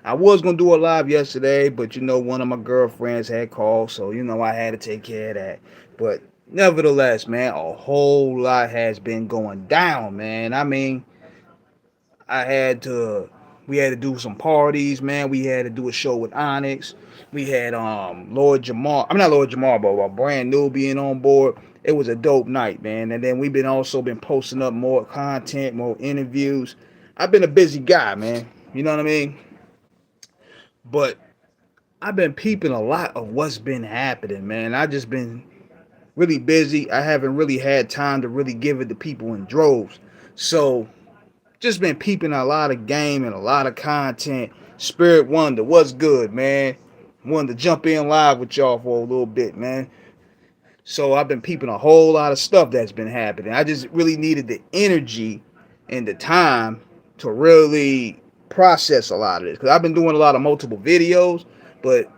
I was gonna do a live yesterday, but one of my girlfriends had called, so I had to take care of that. But nevertheless, man, a whole lot has been going down, man. I mean, I had to we had to do some parties, man. We had to do a show with Onyx. We had Lord Jamar. I'm not Lord Jamar, but brand new being on board. It was a dope night, man. And then we've been also been posting up more content, more interviews. I've been a busy guy, man. You know what I mean? But I've been peeping a lot of what's been happening, man. I just been really busy. I haven't really had time to really give it to people in droves. So just been peeping a lot of game and a lot of content. Spirit Wonder, what's good, man? Wanted to jump in live with y'all for a little bit, man. So I've been peeping a whole lot of stuff that's been happening. I just really needed the energy and the time to really process a lot of this because I've been doing a lot of multiple videos, but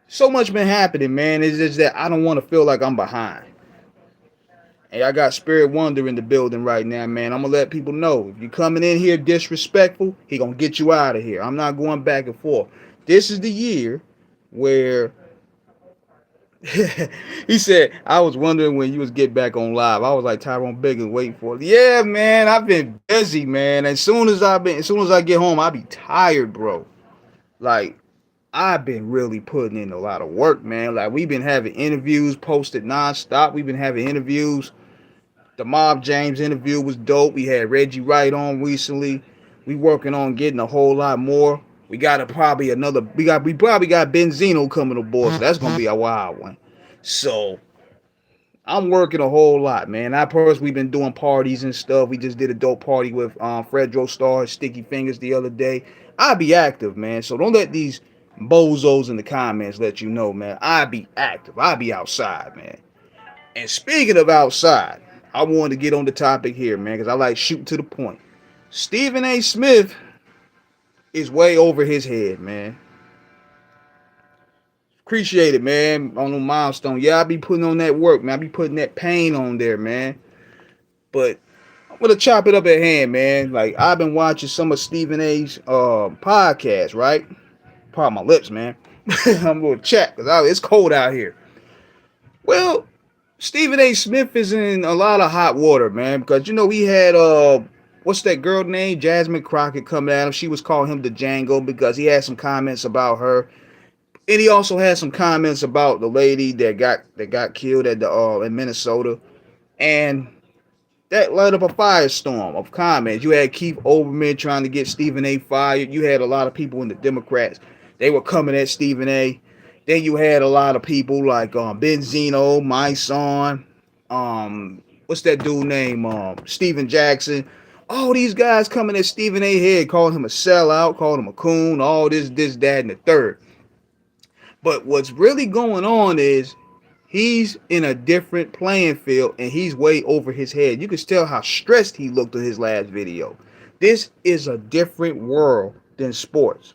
so much been happening, man. It's just that I don't want to feel like I'm behind. Hey, I got Spirit Wonder in the building right now, man. I'm gonna let people know if you're coming in here disrespectful, he gonna get you out of here. I'm not going back and forth. This is the year where he said, I was wondering when you was get back on live. I was like Tyrone Biggins waiting for it. Yeah, man, I've been busy, man. As soon as I get home, I be tired, bro. Like, I've been really putting in a lot of work, man. Like, we've been having interviews posted nonstop. We've been having interviews. The Mob James interview was dope. We had Reggie Wright on recently. We working on getting a whole lot more. We got we probably got Benzino coming aboard, so that's gonna be a wild one. So I'm working a whole lot, man. I personally been doing parties and stuff. We just did a dope party with Fredro Starr, Sticky Fingers the other day. I be active, man. So don't let these bozos in the comments let you know, man. I be active. I be outside, man. And speaking of outside, I wanted to get on the topic here, man, because I like shooting to the point. Stephen A. Smith is way over his head, man. Appreciate it, man. On the milestone. Yeah, I be putting on that work, man. I be putting that pain on there, man. But I'm gonna chop it up at hand, man. Like I've been watching some of Stephen A's podcast, right? Pardon my lips, man. I'm gonna chat because it's cold out here. Well, Stephen A. Smith is in a lot of hot water, man, because we had what's that girl name? Jasmine Crockett coming at him. She was calling him the Django because he had some comments about her. And he also had some comments about the lady that got killed at the in Minnesota. And that led up a firestorm of comments. You had Keith Olbermann trying to get Stephen A. fired. You had a lot of people in the Democrats. They were coming at Stephen A. Then you had a lot of people like Benzino, my son, what's that dude name? Steven Jackson. All these guys coming at Stephen A. head, calling him a sellout, calling him a coon, all this, that, and the third. But what's really going on is he's in a different playing field and he's way over his head. You can tell how stressed he looked in his last video. This is a different world than sports.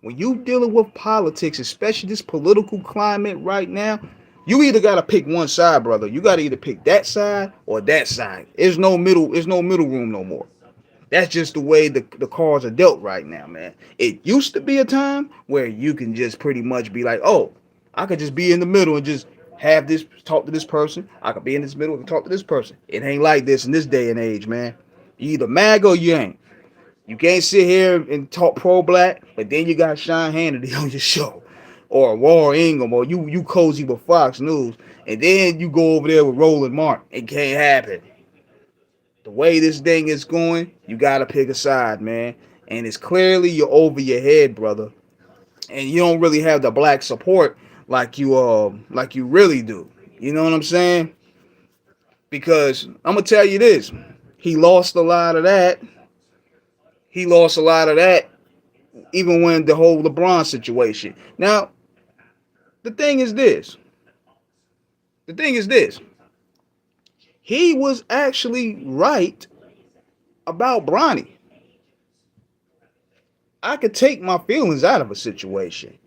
When you dealing with politics, especially this political climate right now, you either gotta pick one side, brother. You gotta either pick that side or that side. There's no middle room no more. That's just the way the cards are dealt right now, man. It used to be a time where you can just pretty much be like, oh, I could just be in the middle and just have this talk to this person. I could be in this middle and talk to this person. It ain't like this in this day and age, man. You either mag or you ain't. You can't sit here and talk pro-black, but then you got Sean Hannity on your show, or War Ingham, or you cozy with Fox News, and then you go over there with Roland Martin. It can't happen. The way this thing is going, you gotta pick a side, man. And it's clearly you're over your head, brother. And you don't really have the black support like you really do. You know what I'm saying? Because I'm gonna tell you this. He lost a lot of that. He lost a lot of that even when the whole LeBron situation. Now, the thing is this. The thing is this. He was actually right about Bronny. I could take my feelings out of a situation.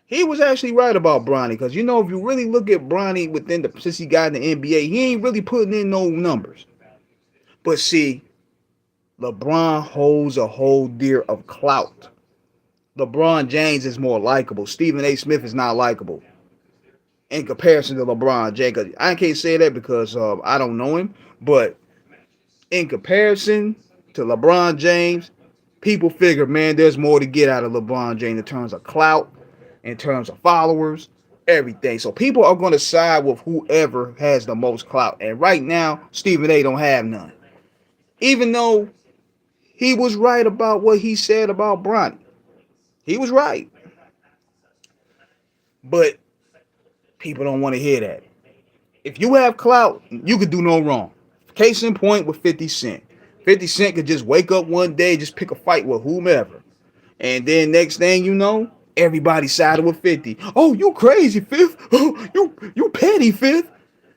He was actually right about Bronny because if you really look at Bronny since he got in the NBA, he ain't really putting in no numbers. But see, LeBron holds a whole deer of clout. LeBron James is more likable. Stephen A. Smith is not likable in comparison to LeBron James. I can't say that because I don't know him, but in comparison to LeBron James, people figure, man, there's more to get out of LeBron James in terms of clout, in terms of followers, everything. So people are going to side with whoever has the most clout. And right now, Stephen A. don't have none. Even though he was right about what he said about Bronny. He was right. But people don't want to hear that. If you have clout, you could do no wrong. Case in point with 50 Cent. 50 Cent could just wake up one day, just pick a fight with whomever. And then next thing you know, everybody sided with 50. Oh, you crazy, Fifth. Oh, you petty, Fifth.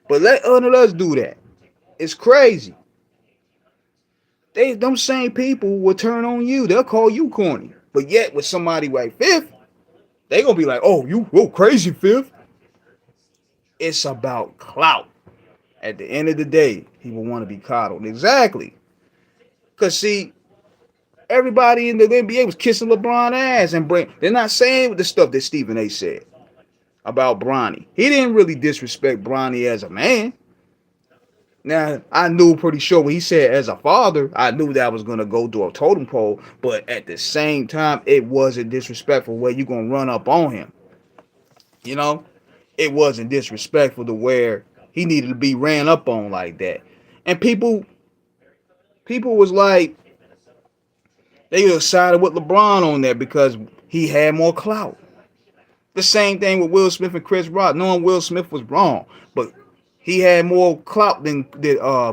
But let others do that. It's crazy. Them same people will turn on you. They'll call you corny. But yet with somebody like Fifth, they gonna be like, oh, you crazy, Fifth. It's about clout. At the end of the day, people want to be coddled. Exactly. Because, see, everybody in the NBA was kissing LeBron ass. They're not saying the stuff that Stephen A. said about Bronny. He didn't really disrespect Bronny as a man. Now, I knew pretty sure what he said as a father. I knew that was going to go through a totem pole. But at the same time, it wasn't disrespectful where you going to run up on him. You know? It wasn't disrespectful to where he needed to be ran up on like that. And people was like, they sided with LeBron on that because he had more clout. The same thing with Will Smith and Chris Rock. Knowing Will Smith was wrong, but he had more clout than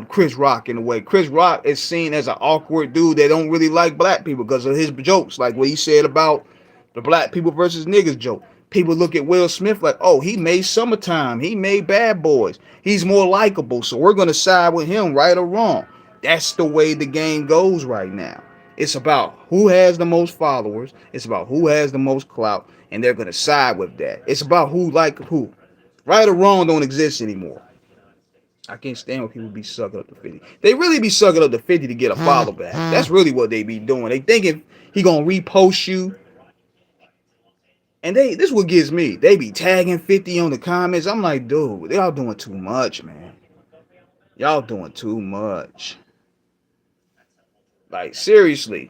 Chris Rock in a way. Chris Rock is seen as an awkward dude that don't really like black people because of his jokes, like what he said about the black people versus niggas joke. People look at Will Smith like, oh, he made Summertime. He made Bad Boys. He's more likable, so we're going to side with him, right or wrong. That's the way the game goes right now. It's about who has the most followers. It's about who has the most clout, and they're going to side with that. It's about who like who. Right or wrong don't exist anymore. I can't stand when people be sucking up to 50. They really be sucking up to 50 to get a follow back. That's really what they be doing. They thinking he going to repost you. And this is what gets me. They be tagging 50 on the comments. I'm like, dude, y'all doing too much, man. Y'all doing too much. Like, seriously.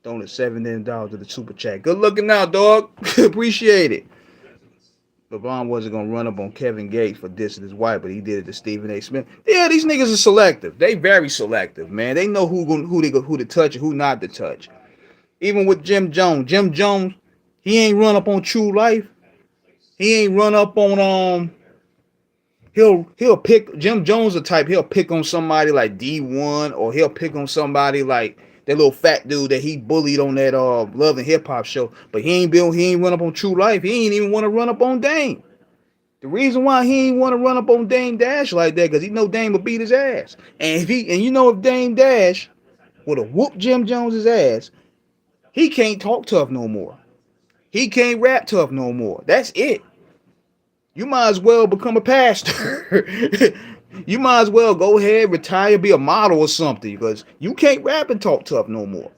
Donate $7 to the super chat. Good looking out, dog. Appreciate it. LeBron wasn't going to run up on Kevin Gates for dissing his wife, but he did it to Stephen A. Smith. Yeah, these niggas are selective. They very selective, man. They know who to touch and who not to touch. Even with Jim Jones. Jim Jones, he ain't run up on True Life. He ain't run up on he'll pick Jim Jones the type, he'll pick on somebody like D1, or he'll pick on somebody like that little fat dude that he bullied on that Love and Hip Hop show. But he ain't run up on True Life. He ain't even want to run up on Dame. The reason why he ain't want to run up on Dame Dash like that, because he know Dame would beat his ass. And if Dame Dash would have whooped Jim Jones's ass, he can't talk tough no more. He can't rap tough no more. That's it. You might as well become a pastor. You might as well go ahead, retire, be a model or something, because you can't rap and talk tough no more.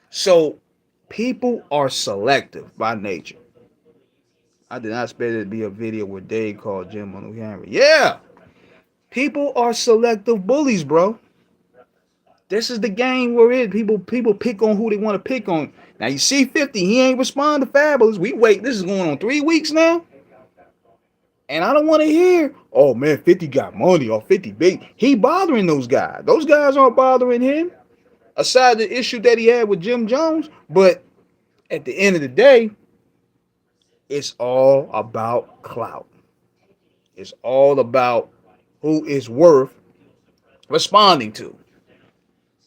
So people are selective by nature. I did not expect it to be a video where Dave called Jim on the camera. Yeah. People are selective bullies, bro. This is the game we're in. People pick on who they want to pick on. Now you see 50, he ain't respond to Fabulous. This is going on 3 weeks now. And I don't want to hear, oh man, 50 got money or 50 big. He bothering those guys. Those guys aren't bothering him. Aside the issue that he had with Jim Jones. But at the end of the day, it's all about clout. It's all about who is worth responding to.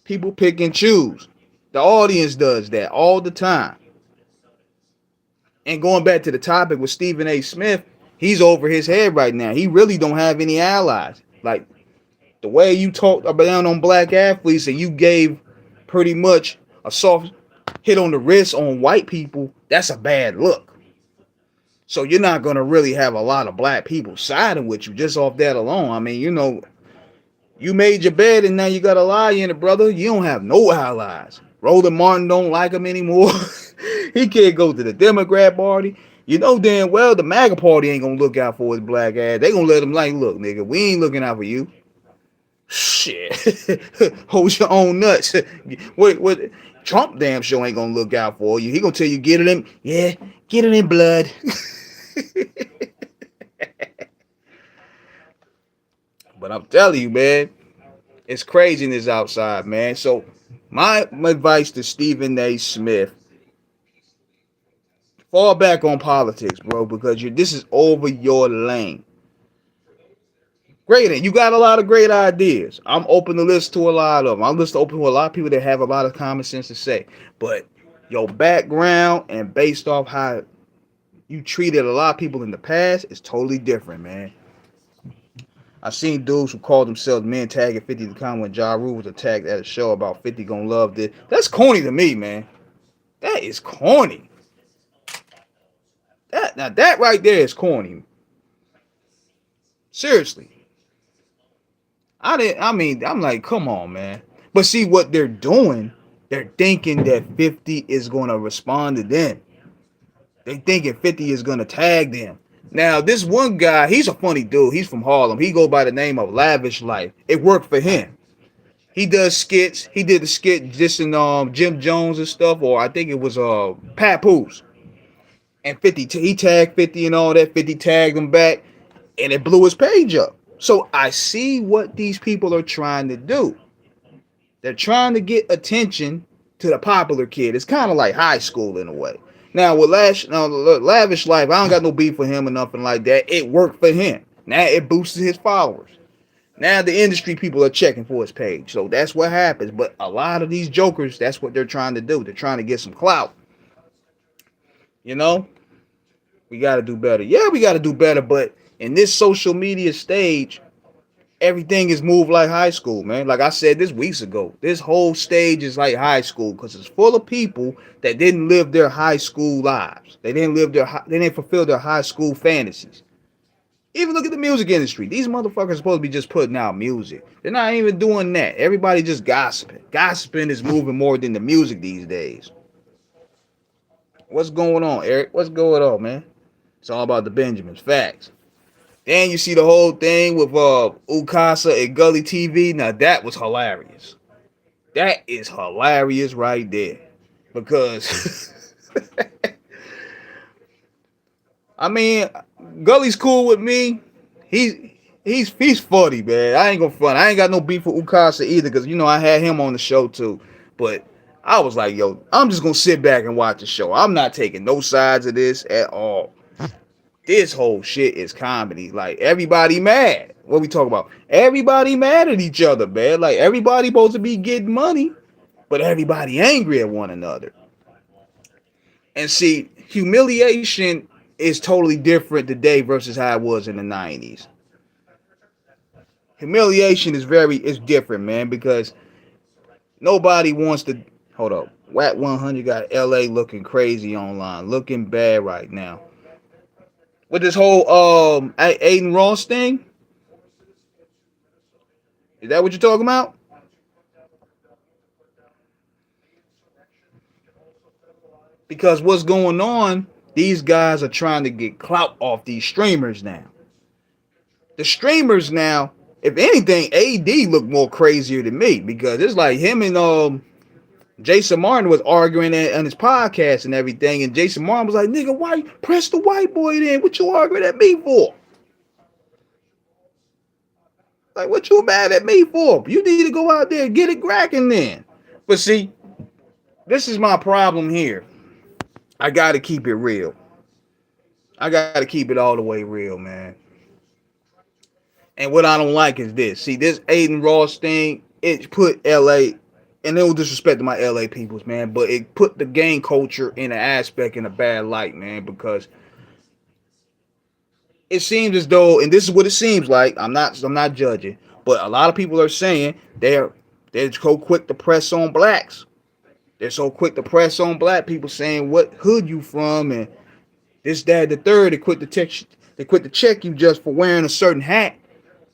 People pick and choose. The audience does that all the time. And going back to the topic with Stephen A. Smith, he's over his head right now. He really don't have any allies. Like, the way you talked about on black athletes and you gave pretty much a soft hit on the wrist on white people, that's a bad look. So you're not going to really have a lot of black people siding with you just off that alone. I mean, You made your bed and now you got a lie in it, brother. You don't have no allies. Roland Martin don't like him anymore. He can't go to the Democrat party. You know damn well the MAGA party ain't gonna look out for his black ass. They gonna let him like, look, nigga, we ain't looking out for you. Shit. Hold your own nuts. What Trump damn sure ain't gonna look out for you. He gonna tell you get it in, yeah, get it in blood. But I'm telling you, man, it's craziness outside, man. So my advice to Stephen A. Smith: fall back on politics, bro, because this is over your lane. Great, you got a lot of great ideas. I'm open to listen to a lot of them. I'm listening open to a lot of people that have a lot of common sense to say. But your background and based off how you treated a lot of people in the past is totally different, man. I've seen dudes who called themselves men tagging 50 to come when Ja Rule was attacked at a show about 50 gonna love this. That's corny to me, man. That is corny. That right there is corny. Seriously. I'm like, come on, man. But see what they're doing, they're thinking that 50 is gonna respond to them. They thinking 50 is gonna tag them. Now, this one guy, he's a funny dude. He's from Harlem. He go by the name of Lavish Life. It worked for him. He does skits. He did the skit just in Jim Jones and stuff, or I think it was Papoose. And 50, he tagged 50 and all that. 50 tagged him back, and it blew his page up. So I see what these people are trying to do. They're trying to get attention to the popular kid. It's kind of like high school in a way. Now with Lavish Life, I don't got no beef for him or nothing like that. It worked for him. Now it boosted his followers. Now the industry people are checking for his page. So that's what happens. But a lot of these jokers, that's what they're trying to do. They're trying to get some clout. You know? We got to do better. Yeah, we got to do better. But in this social media stage, everything is moved like high school, man. Like I said this weeks ago, this whole stage is like high school because it's full of people that didn't live their high school lives. They didn't fulfill their high school fantasies. Even look at the music industry. These motherfuckers are supposed to be just putting out music. They're not even doing that. Everybody just gossiping. Gossiping is moving more than the music these days. What's going on, Eric? What's going on, man? It's all about the Benjamins. Facts. Then you see the whole thing with Ukasa and Gully TV. Now that was hilarious. That is hilarious right there. Because I mean, Gully's cool with me. He's funny, man. I ain't gonna front. I ain't got no beef with Ukasa either, because I had him on the show too. But I was like, yo, I'm just gonna sit back and watch the show. I'm not taking no sides of this at all. This whole shit is comedy. Like, everybody mad. What we talking about? Everybody mad at each other, man. Like, everybody supposed to be getting money, but everybody angry at one another. And see, humiliation is totally different today versus how it was in the 90s. Humiliation is different, man, because nobody wants to. Hold up. WAT 100 got LA looking crazy online, looking bad right now. With this whole Aiden Ross thing? Is that what you're talking about? Because what's going on, these guys are trying to get clout off these streamers now. The streamers now, if anything, AD look more crazier than me, because it's like him and Jason Martin was arguing on his podcast and everything, and Jason Martin was like, nigga, why press the white boy then? What you arguing at me for? Like, what you mad at me for? You need to go out there and get it cracking then. But see, this is my problem here. I got to keep it real. I got to keep it all the way real, man. And what I don't like is this. See, this Aiden Ross thing, it put LA, and no disrespect to my LA peoples, man, but it put the gang culture in an aspect in a bad light, man, because it seems as though, and this is what it seems like, I'm not judging, but a lot of people are saying they're so quick to press on blacks. They're so quick to press on black people, saying what hood you from and this, that, the third. They quit to check you just for wearing a certain hat.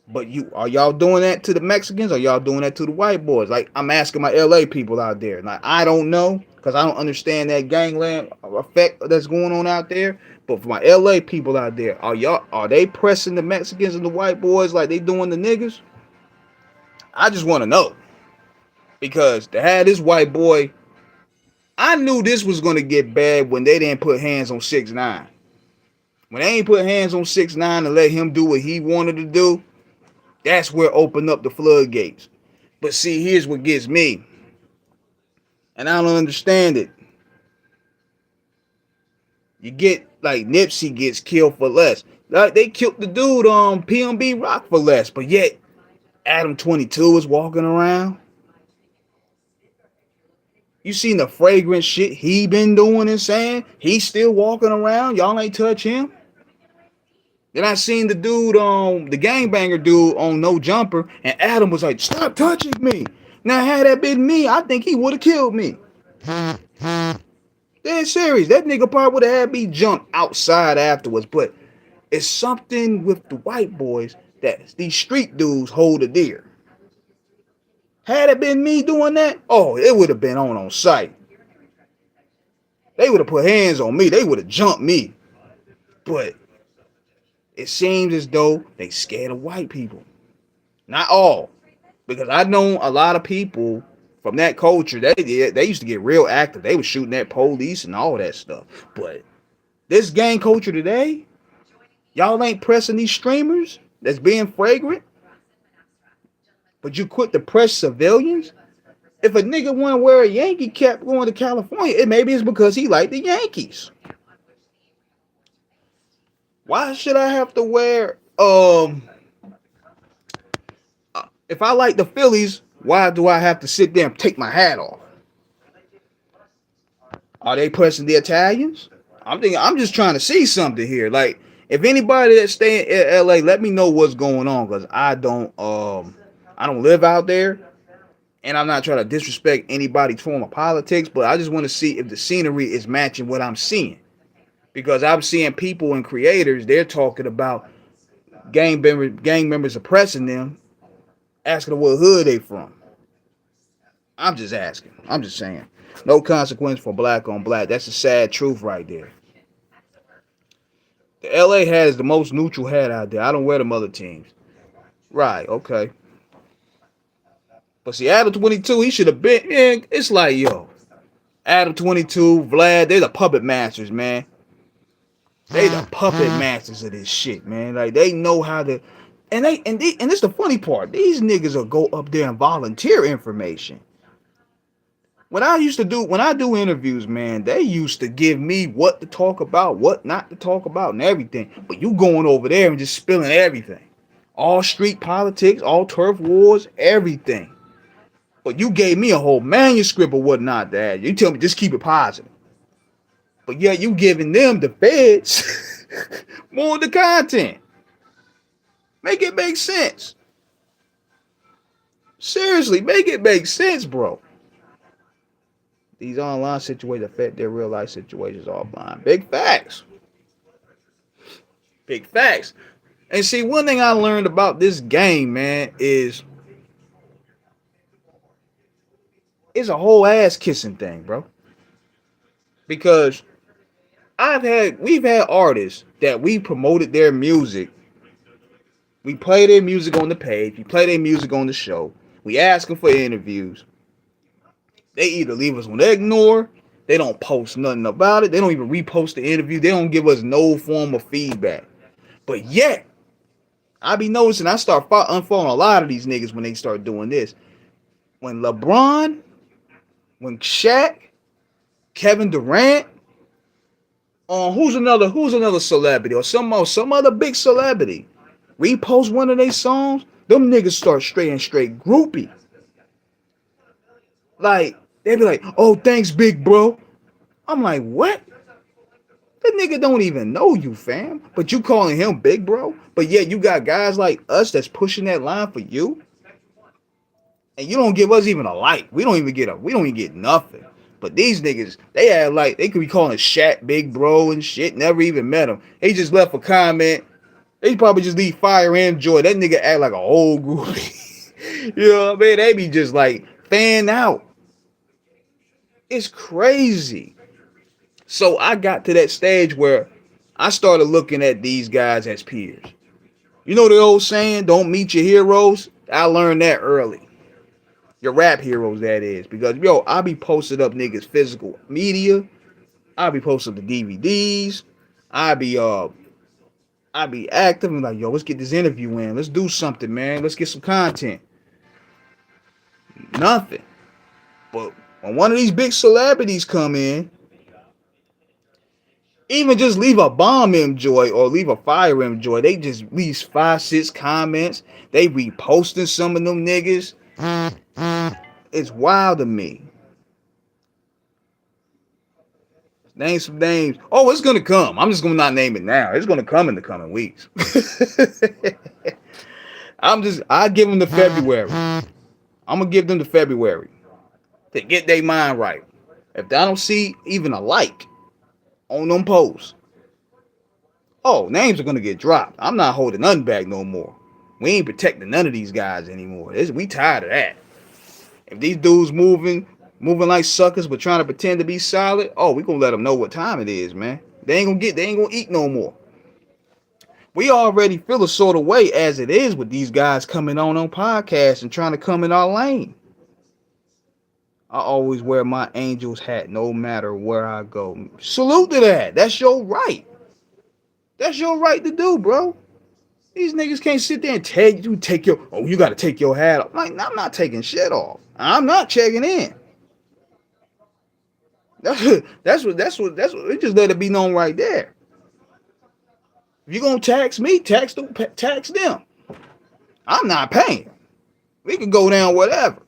But are y'all doing that to the Mexicans? Or y'all doing that to the white boys? Like, I'm asking my LA people out there. Like, I don't know because I don't understand that gangland effect that's going on out there. But for my LA people out there, are they pressing the Mexicans and the white boys like they doing the niggas? I just want to know because to have this white boy, I knew this was gonna get bad when they didn't put hands on 6ix9ine. When they ain't put hands on 6ix9ine and let him do what he wanted to do, that's where it opened up the floodgates. But see, here's what gets me, and I don't understand it. You get like Nipsey gets killed for less. Like they killed the dude on PNB Rock for less, but yet Adam 22 is walking around. You seen the fragrant shit he been doing and saying? He's still walking around. Y'all ain't touch him. Then I seen the dude on the gangbanger dude on No Jumper, and Adam was like, "Stop touching me." Now had that been me, I think he would have killed me. Dead serious. That nigga probably would have had me jump outside afterwards. But it's something with the white boys that these street dudes hold a dear. Had it been me doing that, oh, it would have been on sight. They would have put hands on me. They would have jumped me. But it seems as though they scared of white people. Not all. Because I know a lot of people from that culture, they used to get real active. They was shooting at police and all that stuff. But this gang culture today, y'all ain't pressing these streamers that's being fragrant. But you quit to press civilians. If a nigga want to wear a Yankee cap going to California, maybe it's because he like the Yankees. Why should I have to wear if I like the Phillies, why do I have to sit there and take my hat off? Are they pressing the Italians? I'm just trying to see something here. Like, if anybody that's staying in LA, let me know what's going on, because I don't live out there, and I'm not trying to disrespect anybody's form of politics, but I just want to see if the scenery is matching what I'm seeing. Because I'm seeing people and creators, they're talking about gang members oppressing them, asking them what hood they from. I'm just asking. I'm just saying. No consequence for black on black. That's a sad truth right there. The LA has the most neutral hat out there. I don't wear them other teams. Right, okay. But see, Adam 22, he should have been. Man, it's like, yo, Adam 22, Vlad, they're the puppet masters, man. They the puppet masters of this shit, man. Like, they know how to. And it's the funny part. These niggas will go up there and volunteer information. When I do interviews, man, they used to give me what to talk about, what not to talk about, and everything. But you going over there and just spilling everything. All street politics, all turf wars, everything. But you gave me a whole manuscript of what not to add. You tell me just keep it positive. But yeah, you giving them, the feds, more of the content. Make it make sense. Seriously, make it make sense, bro. These online situations affect their real life situations offline. Big facts. Big facts. And see, one thing I learned about this game, man, is it's a whole ass kissing thing, bro. Because we've had artists that we promoted their music. We play their music on the page. We play their music on the show. We ask them for interviews. They either leave us on ignore, they don't post nothing about it, they don't even repost the interview, they don't give us no form of feedback. But yet, I be noticing I start unfollowing a lot of these niggas when they start doing this. When LeBron, when Shaq, Kevin Durant, who's another celebrity or some other big celebrity repost one of their songs, them niggas start straight groupie. Like, they be like, "Oh, thanks, big bro." I'm like, what? That nigga don't even know you, fam. But you calling him big bro? But yeah, you got guys like us that's pushing that line for you. And you don't give us even a like. We don't even get nothing. But these niggas, they act like they could be calling Shaq big bro and shit. Never even met him. He just left a comment. They probably just need Fire and Joy. That nigga act like an old groupie. You know what I mean? They be just like fan out. It's crazy. So I got to that stage where I started looking at these guys as peers. You know the old saying, don't meet your heroes? I learned that early. Your rap heroes, that is. Because, yo, I be posting up niggas' physical media. I be posting the DVDs. I be active and like, yo, let's get this interview in. Let's do something, man. Let's get some content. Nothing. But when one of these big celebrities come in, even just leave a bomb in Joy or leave a fire in Joy, they just leave 5, 6 comments. They reposting some of them niggas. It's wild to me. Name some names. Oh, it's gonna come. I'm just gonna not name it now. It's gonna come in the coming weeks. I give them to February. I'm gonna give them to February to get their mind right. If I don't see even a like on them posts, oh, names are gonna get dropped. I'm not holding nothing back no more. We ain't protecting none of these guys anymore. We tired of that. If these dudes moving like suckers but trying to pretend to be solid, oh, we gonna let them know what time it is, man. They ain't gonna eat no more. We already feel a sort of way as it is with these guys coming on podcasts and trying to come in our lane. I always wear my Angels hat no matter where I go. Salute to that. That's your right. That's your right to do, bro. These niggas can't sit there and tell you you gotta take your hat off. Like, I'm not taking shit off. I'm not checking in. That's what we just let it be known right there. If you're gonna tax me, tax them. I'm not paying. We can go down whatever.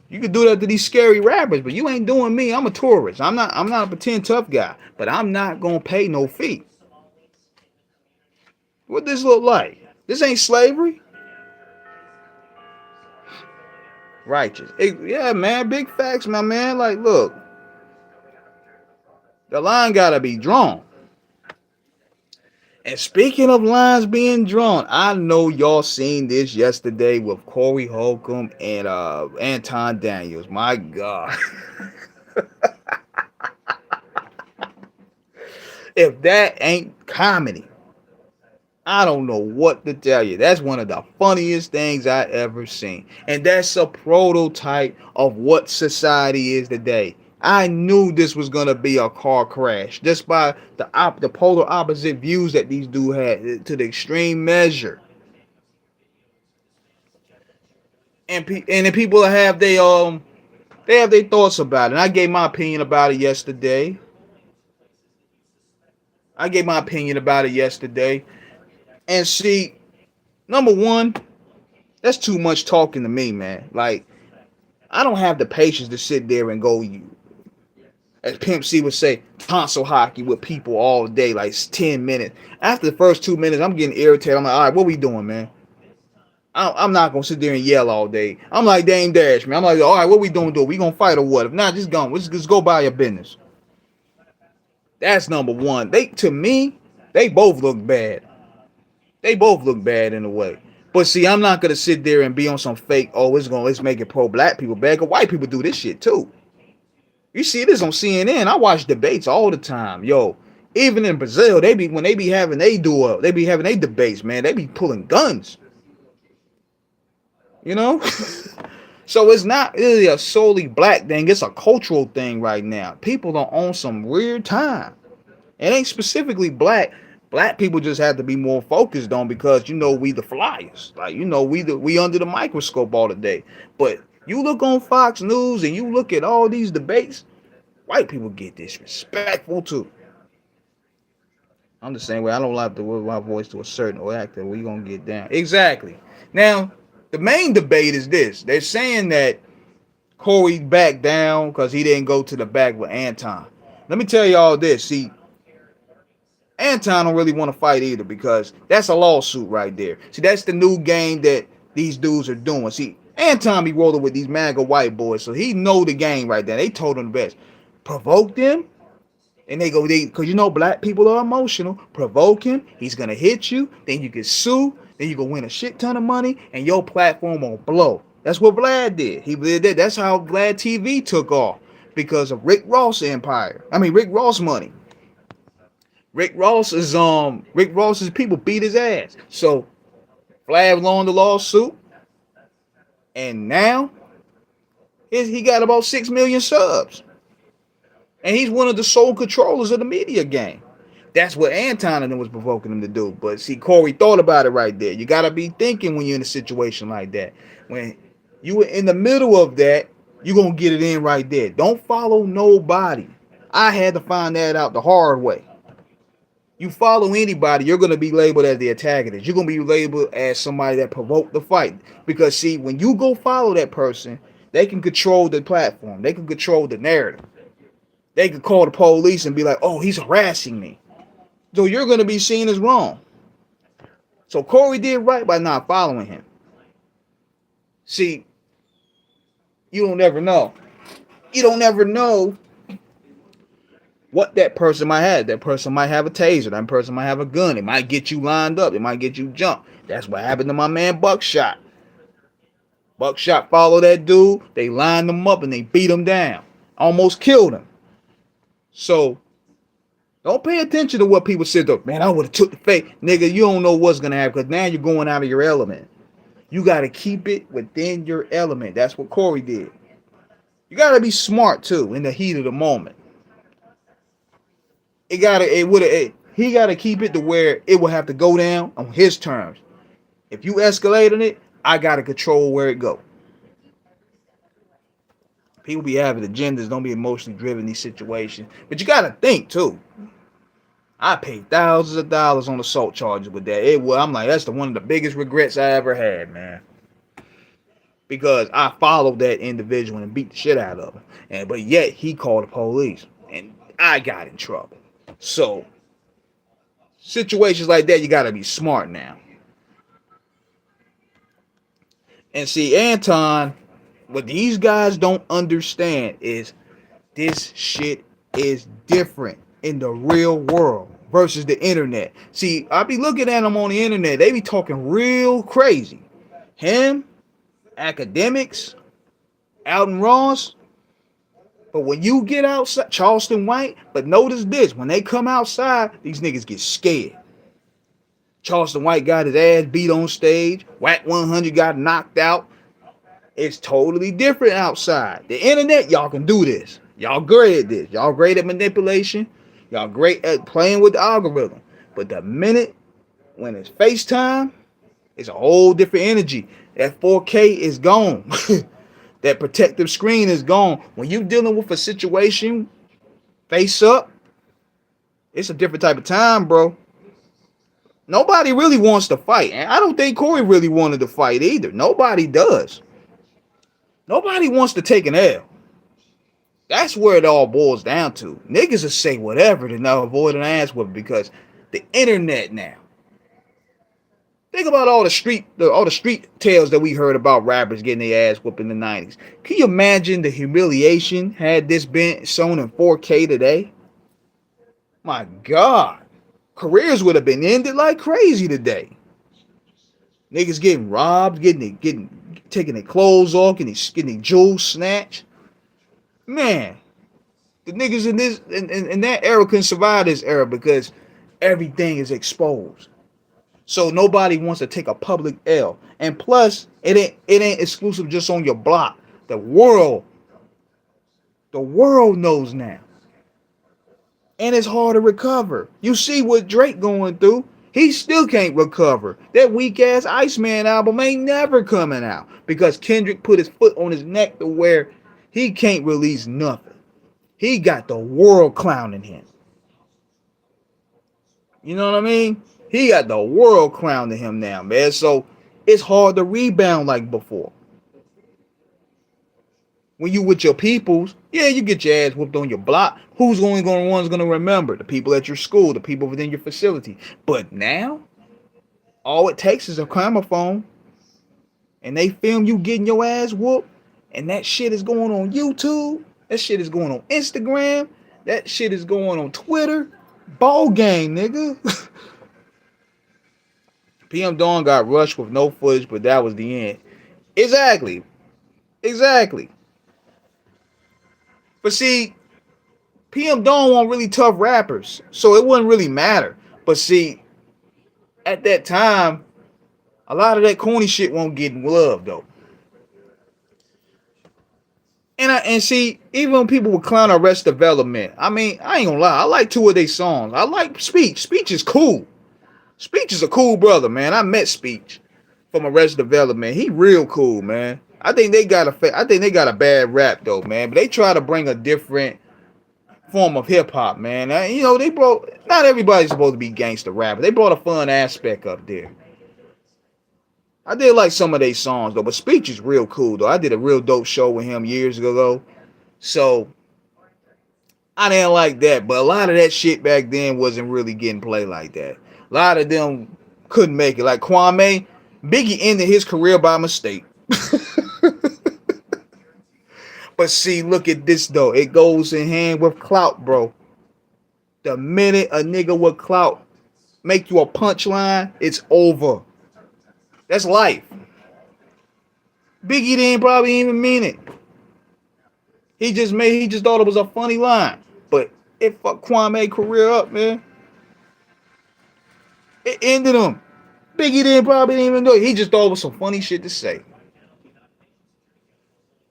You can do that to these scary rappers, but you ain't doing me. I'm a tourist. I'm not a pretend tough guy, but I'm not gonna pay no fee. What this look like? This ain't slavery. Righteous. Yeah, man. Big facts, my man. Like, look. The line gotta be drawn. And speaking of lines being drawn, I know y'all seen this yesterday with Corey Holcomb and Anton Daniels. My God. If that ain't comedy, I don't know what to tell you. That's one of the funniest things I ever seen. And that's a prototype of what society is today. I knew this was going to be a car crash just by the polar opposite views that these dudes had to the extreme measure. And the people have they have their thoughts about it. And I gave my opinion about it yesterday. And see, number one, that's too much talking to me, man. Like, I don't have the patience to sit there and go, as Pimp C would say, tonsil hockey with people all day, like 10 minutes. After the first 2 minutes, I'm getting irritated. I'm like, all right, what we doing, man? I'm not going to sit there and yell all day. I'm like Dame Dash, man. I'm like, all right, what we doing? We going to fight or what? If not, just go. Let's just go by your business. That's number one. To me, they both look bad. They both look bad in a way. But see, I'm not going to sit there and be on some fake, let's make it pro-black people bad. Because white people do this shit too. You see this on CNN. I watch debates all the time. Yo, even in Brazil, when they be having they debates, man. They be pulling guns. You know? So it's not really a solely black thing. It's a cultural thing right now. People are on some weird time. It ain't specifically black. Black people just have to be more focused on because, we the flyers. Like, we under the microscope all the day. But you look on Fox News and you look at all these debates, white people get disrespectful too. I'm the same way. I don't like to move my voice to a certain actor. We gonna get down. Exactly. Now, the main debate is this. They're saying that Corey backed down because he didn't go to the back with Anton. Let me tell y'all this. See, Anton don't really want to fight either because that's a lawsuit right there. See, that's the new game that these dudes are doing. See, Anton be rolling with these MAGA white boys, so he know the game right there. They told him the best. Provoke them, And they go, because you know black people are emotional. Provoke him, he's gonna hit you. Then you can sue. Then you can win a shit ton of money, and your platform will blow. That's what Vlad did. He did that. That's how Vlad TV took off because of Rick Ross empire. I mean Rick Ross money. Rick Ross's people beat his ass. So Vlad won the lawsuit, and now he got about 6 million subs. And he's one of the sole controllers of the media game. That's what Anton and them was provoking him to do. But see, Corey thought about it right there. You gotta be thinking when you're in a situation like that. When you were in the middle of that, you're gonna get it in right there. Don't follow nobody. I had to find that out the hard way. You follow anybody, you're gonna be labeled as the antagonist. You're gonna be labeled as somebody that provoked the fight. Because see, when you go follow that person, they can control the platform. They can control the narrative. They could call the police and be like, oh, he's harassing me. So you're going to be seen as wrong. So Corey did right by not following him. See, you don't ever know. You don't ever know what that person might have. That person might have a taser. That person might have a gun. It might get you lined up. It might get you jumped. That's what happened to my man Buckshot. Buckshot followed that dude. They lined him up and they beat him down. Almost killed him. So don't pay attention to what people said though. Man, I would have took the fake. Nigga, you don't know what's gonna happen because now you're going out of your element. You gotta keep it within your element. That's what Corey did. You gotta be smart too in the heat of the moment. He gotta keep it to where it will have to go down on his terms. If you escalating it, I gotta control where it go. People be having agendas, don't be emotionally driven in these situations. But you gotta think too. I paid thousands of dollars on assault charges with that. I'm like, that's one of the biggest regrets I ever had, man. Because I followed that individual and beat the shit out of him. But yet he called the police. And I got in trouble. So situations like that, you gotta be smart now. And see, Anton, what these guys don't understand is this shit is different in the real world versus the internet. See, I be looking at them on the internet. They be talking real crazy. Him, academics, Alton Ross. But when you get outside, Charleston White, but notice this, when they come outside, these niggas get scared. Charleston White got his ass beat on stage. Wack 100 got knocked out. It's totally different outside. The internet, y'all can do this. Y'all great at this. Y'all great at manipulation. Y'all great at playing with the algorithm. But the minute when it's FaceTime, it's a whole different energy. That 4K is gone. That protective screen is gone. When you're dealing with a situation, face up, it's a different type of time, bro. Nobody really wants to fight. And I don't think Corey really wanted to fight either. Nobody does. Nobody wants to take an L. That's where it all boils down to. Niggas will say whatever to not avoid an ass whooping because the internet now. Think about all the street tales that we heard about rappers getting their ass whooped in the 90s. Can you imagine the humiliation had this been shown in 4K today? My God. Careers would have been ended like crazy today. Niggas getting robbed, taking their clothes off, getting their jewels snatched. Man, the niggas in that era couldn't survive this era because everything is exposed. So nobody wants to take a public L. And plus, it ain't exclusive just on your block. The world knows now. And it's hard to recover. You see what Drake going through. He still can't recover. That weak ass Iceman album ain't never coming out. Because Kendrick put his foot on his neck to where he can't release nothing. He got the world clowning him. You know what I mean? He got the world clowning him now, man. So it's hard to rebound like before. When you with your peoples, yeah, you get your ass whooped on your block. Who's only one's gonna remember? The people at your school, the people within your facility. But now, all it takes is a camera phone, and they film you getting your ass whooped, and that shit is going on YouTube. That shit is going on Instagram. That shit is going on Twitter. Ball game, nigga. PM Dawn got rushed with no footage, but that was the end. Exactly. Exactly. But see, PM Dawn want really tough rappers, so it wouldn't really matter. But see, at that time, a lot of that corny shit won't get love though. And see, even when people would clown Arrested Development, I mean, I ain't gonna lie, I like two of their songs. I like Speech. Speech is cool. Speech is a cool brother, man. I met Speech from Arrested Development. He real cool, man. I think they got a bad rap though, man. But they try to bring a different form of hip hop, man. You know, they brought not everybody's supposed to be gangster rapper. They brought a fun aspect up there. I did like some of their songs though, but Speech is real cool though. I did a real dope show with him years ago, so I didn't like that. But a lot of that shit back then wasn't really getting played like that. A lot of them couldn't make it. Like Kwame, Biggie ended his career by mistake. But see, look at this though. It goes in hand with clout, bro. The minute a nigga with clout make you a punchline, it's over. That's life. Biggie didn't probably even mean it. He just thought it was a funny line. But it fucked Kwame career up, man. It ended him. Biggie didn't probably even know it. He just thought it was some funny shit to say.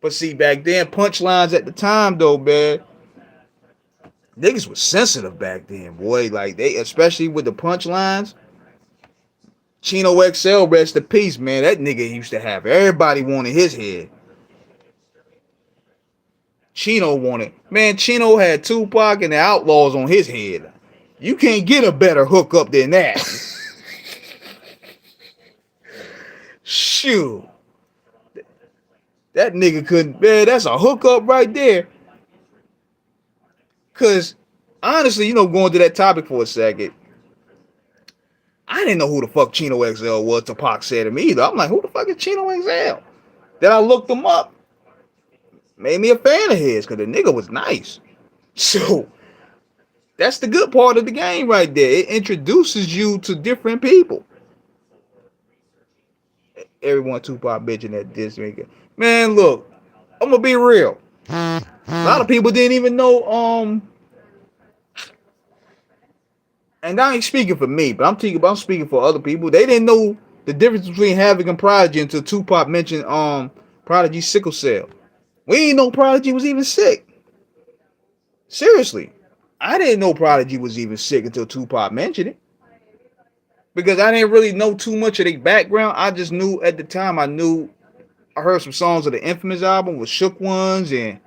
But see, back then, punchlines at the time though, man, niggas was sensitive back then, boy. Like they, especially with the punchlines. Chino XL, rest in peace, man. That nigga used to have everybody wanted his head. Chino wanted, man. Chino had Tupac and the Outlaws on his head. You can't get a better hookup than that. Shoot, that nigga couldn't. Man, that's a hookup right there. Cause honestly, you know, going to that topic for a second. I didn't know who the fuck Chino XL was. Tupac said to me either. I'm like, who the fuck is Chino XL? Then I looked him up. Made me a fan of his because the nigga was nice. So that's the good part of the game right there. It introduces you to different people. Everyone Tupac bitching at this nigga. Man, look, I'm gonna be real. A lot of people didn't even know. And I ain't speaking for me, but I'm speaking for other people. They didn't know the difference between Havoc and Prodigy until Tupac mentioned Prodigy's sickle cell. We didn't know Prodigy was even sick. Seriously. I didn't know Prodigy was even sick until Tupac mentioned it. Because I didn't really know too much of their background. I just knew at the time, I heard some songs of the Infamous album with Shook Ones and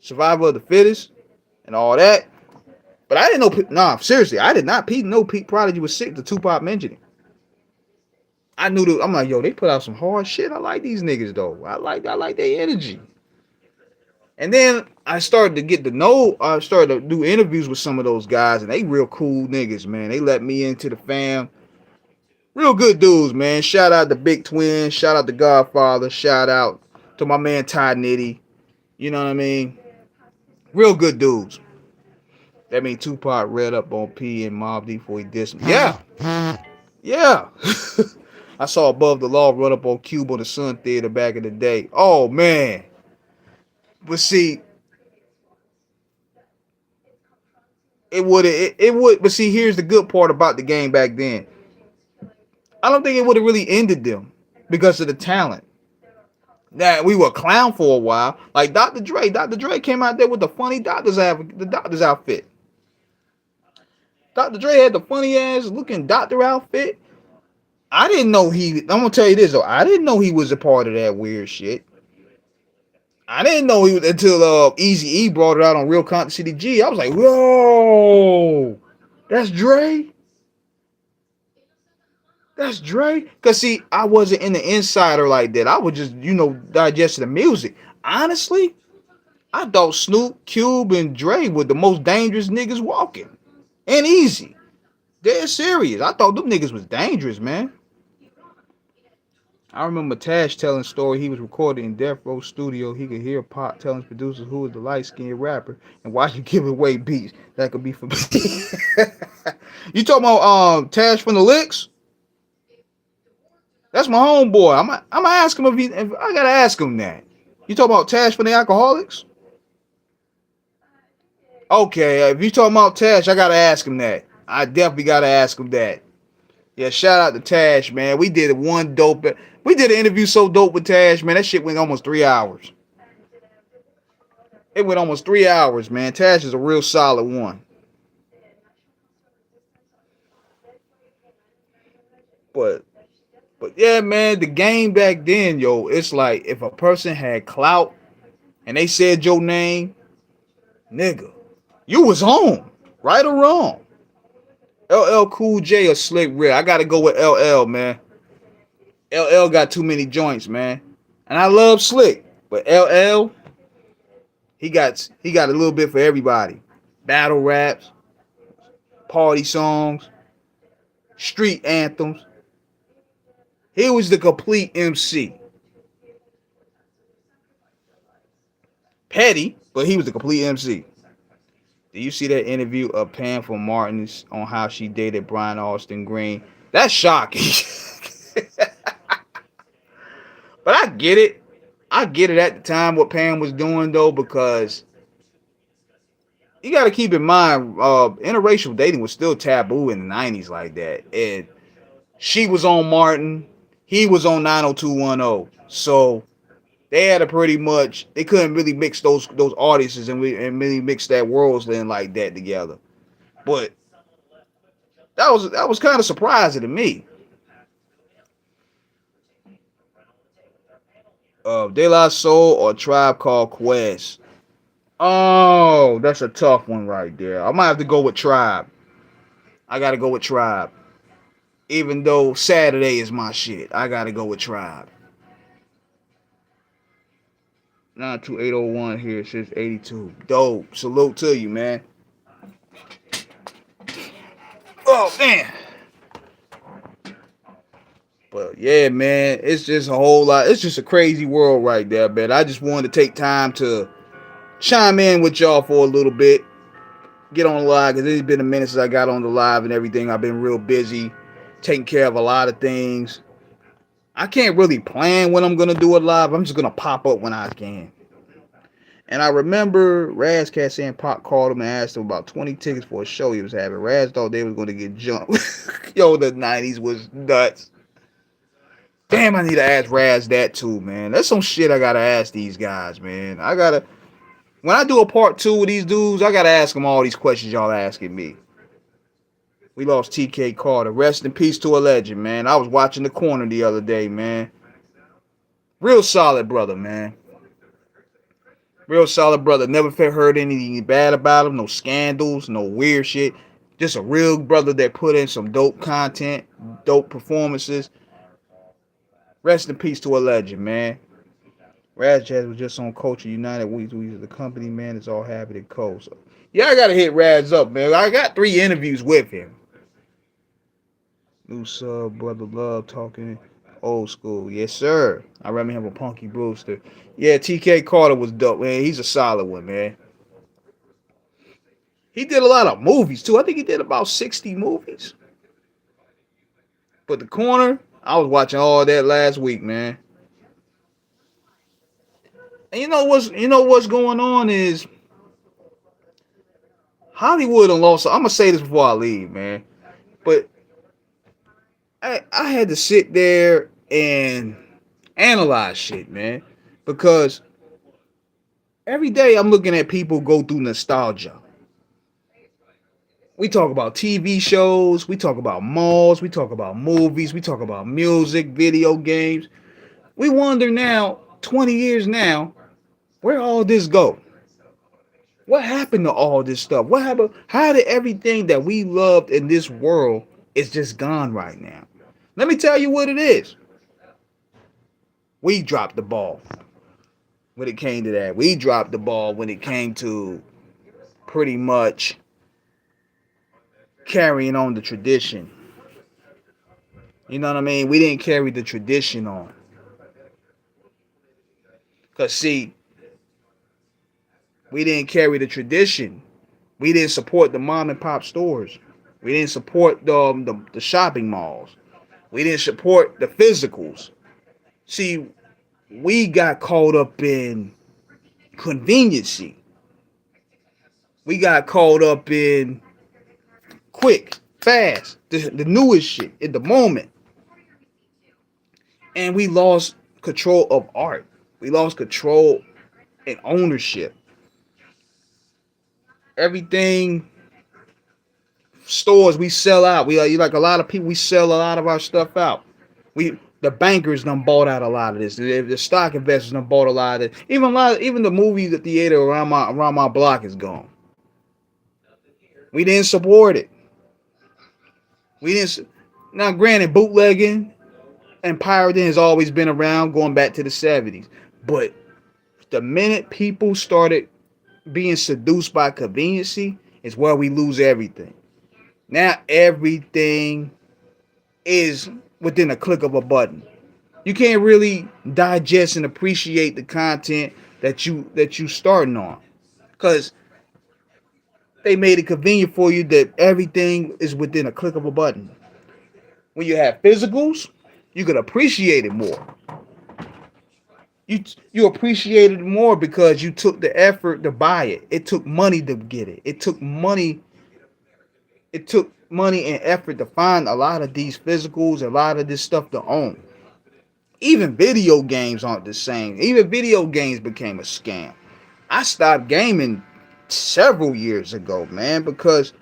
Survival of the Fittest and all that. But I didn't know, seriously, I did not know Pete Prodigy was sick until Tupac mentioned it. I knew I'm like, yo, they put out some hard shit. I like these niggas though. I like their energy. And then I started to do interviews with some of those guys, and they real cool niggas, man. They let me into the fam. Real good dudes, man. Shout out to Big Twin. Shout out to Godfather. Shout out to my man Ty Nitty. You know what I mean? Real good dudes. That mean Tupac read up on P and Mobb Deep before he dissed him. Yeah. Yeah. I saw Above the Law run up on Cube on the Sun Theater back in the day. Oh, man. But see, but see, here's the good part about the game back then. I don't think it would have really ended them because of the talent. Now, we were a clown for a while. Like Dr. Dre. Dr. Dre came out there with the funny doctor's outfit. Dr. Dre had the funny ass looking doctor outfit. I didn't know I'm gonna tell you this though. I didn't know he was a part of that weird shit. I didn't know he was until Eazy-E brought it out on Real Compton City G. I was like, whoa, that's Dre? That's Dre? Because see, I wasn't in the insider like that. I was just, digesting the music. Honestly, I thought Snoop, Cube, and Dre were the most dangerous niggas walking. And Easy. They're serious. I thought them niggas was dangerous, man. I remember Tash telling a story he was recording in Death Row Studio. He could hear Pop telling his producers who was the light skinned rapper and why you give away beats that could be for me. You talking about Tash from the Licks? That's my homeboy. I'm gonna ask him if I gotta ask him that. You talking about Tash from the Alcoholics? Okay, if you talking about Tash, I gotta ask him that. I definitely gotta ask him that. Yeah, shout out to Tash, man. We did one dope. We did an interview so dope with Tash, man. That shit went almost 3 hours. It went almost 3 hours, man. Tash is a real solid one. But yeah, man, the game back then, yo, it's like if a person had clout and they said your name, nigga, you was home, right or wrong. LL Cool J or Slick Rick. I gotta go with LL, man. LL got too many joints, man. And I love Slick, but LL, he got a little bit for everybody. Battle raps, party songs, street anthems. He was the complete MC. Petty, but he was the complete MC. Did you see that interview of Pam from Martin's on how she dated Brian Austin Green? That's shocking. But I get it. I get it at the time what Pam was doing though, because you got to keep in mind, interracial dating was still taboo in the '90s like that, and she was on Martin, he was on 90210, so they had to pretty much they couldn't really mix those audiences and really mix that worlds in like that together. But that was kind of surprising to me. De La Soul or Tribe Called Quest. Oh, that's a tough one right there. I might have to go with Tribe. I gotta go with Tribe. Even though Saturday is my shit, I gotta go with Tribe. 92801 here says 82. Dope. Salute to you, man. Oh man. But yeah, man, it's just a whole lot. It's just a crazy world right there, man. I just wanted to take time to chime in with y'all for a little bit. Get on the live because it's been a minute since I got on the live and everything. I've been real busy taking care of a lot of things. I can't really plan when I'm gonna do it live. I'm just gonna pop up when I can. And I remember Razcat saying Pop called him and asked him about 20 tickets for a show he was having. Raz thought they was gonna get jumped. Yo, the '90s was nuts. Damn, I need to ask Raz that too, man. That's some shit I gotta ask these guys, man. When I do a part two with these dudes, I gotta ask them all these questions y'all asking me. We lost TK Carter. Rest in peace to a legend, man. I was watching The Corner the other day, man. Real solid brother, man. Real solid brother. Never heard anything bad about him. No scandals, no weird shit. Just a real brother that put in some dope content, dope performances. Rest in peace to a legend, man. Raz Jazz was just on Culture United. We the company, man. It's all happy to co. So, yeah, I gotta hit Raz up, man. I got 3 interviews with him. New sub, brother love talking old school. Yes, sir. I remember him with Punky Brewster. Yeah, TK Carter was dope, man. He's a solid one, man. He did a lot of movies too. I think he did about 60 movies. But The Corner, I was watching all that last week, man. And you know what's going on is Hollywood and lost. I'm gonna say this before I leave, man. But I had to sit there and analyze shit, man, because every day I'm looking at people go through nostalgia. We talk about TV shows, we talk about malls, we talk about movies, we talk about music, video games. We wonder now, 20 years now, where all this go? What happened to all this stuff? What happened? How did everything that we loved in this world is just gone right now? Let me tell you what it is. We dropped the ball when it came to that. We dropped the ball when it came to pretty much carrying on the tradition. You know what I mean? We didn't carry the tradition on. Cause see, we didn't carry the tradition. We didn't support the mom and pop stores. We didn't support the shopping malls. We didn't support the physicals. See, we got caught up in conveniency. We got caught up in quick, fast, the newest shit in the moment. And we lost control of art. We lost control and ownership. Everything stores we sell out. We like a lot of people. We sell a lot of our stuff out. The bankers done bought out a lot of this. The stock investors done bought a lot of it. Even the movie, the theater around my block is gone. We didn't support it. We didn't. Now, granted, bootlegging and pirating has always been around, going back to the 70s. But the minute people started being seduced by conveniency, is where we lose everything. Now everything is within a click of a button. You can't really digest and appreciate the content that you starting on, because they made it convenient for you that everything is within a click of a button. When you have physicals, you can appreciate it more. You appreciate it more because you took the effort to buy it. It took money to get it. It took money and effort to find a lot of these physicals, a lot of this stuff to own. Even video games aren't the same. Even video games became a scam. I stopped gaming several years ago, man, because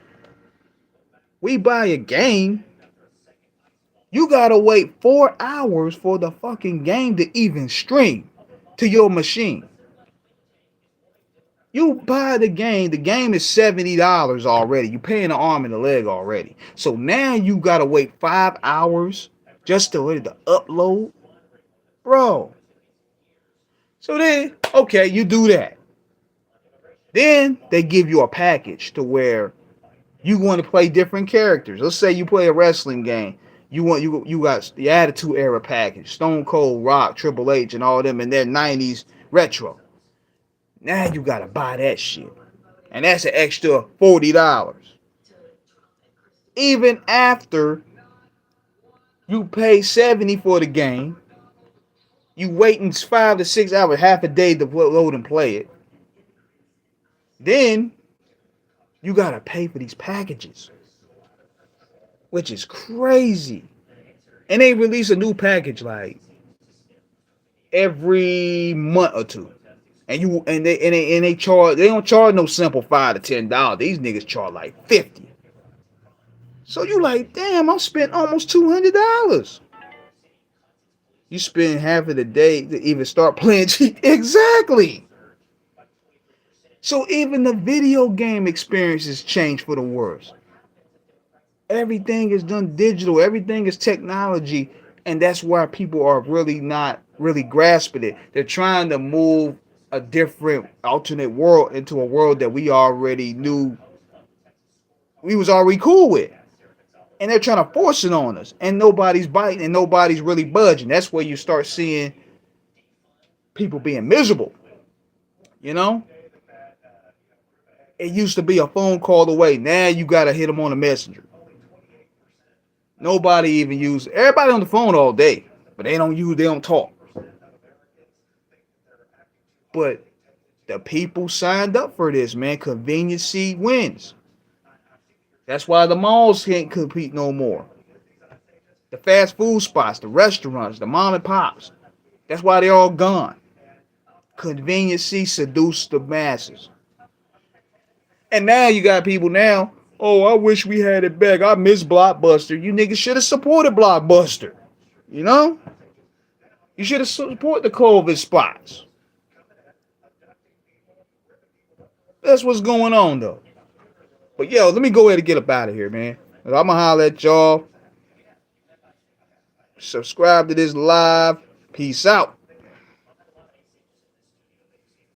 we buy a game, you gotta wait 4 hours for the fucking game to even stream to your machine. You buy the game is $70 already. You're paying the arm and the leg already. So now you gotta wait 5 hours just to upload. Bro. So then, okay, you do that. Then they give you a package to where you want to play different characters. Let's say you play a wrestling game. You got the Attitude Era package, Stone Cold, Rock, Triple H, and all them in their 90s retro. Now you gotta buy that shit. And that's an extra $40. Even after you pay $70 for the game, you waiting 5 to 6 hours, half a day to load and play it. Then you gotta pay for these packages, which is crazy. And they release a new package like every month or two. And they don't charge no simple $5 to $10. These niggas charge like $50. So you like, damn, I spent almost $200. You spend half of the day to even start playing cheat. Exactly. So even the video game experiences change for the worse. Everything is done digital. Everything is technology. And that's why people are really not really grasping it. They're trying to move a different alternate world into a world that we already knew we was already cool with. And they're trying to force it on us. And nobody's biting and nobody's really budging. That's where you start seeing people being miserable. You know? It used to be a phone call away. Now you got to hit them on the messenger. Nobody even use. Everybody on the phone all day. But they don't talk. But the people signed up for this, man. Conveniency wins. That's why the malls can't compete no more. The fast food spots, the restaurants, the mom and pops. That's why they're all gone. Conveniency seduced the masses. And now you got people now, oh, I wish we had it back. I miss Blockbuster. You niggas should have supported Blockbuster. You know? You should have supported the COVID spots. That's what's going on, though. But, yo, let me go ahead and get up out of here, man. I'm going to holler at y'all. Subscribe to this live. Peace out.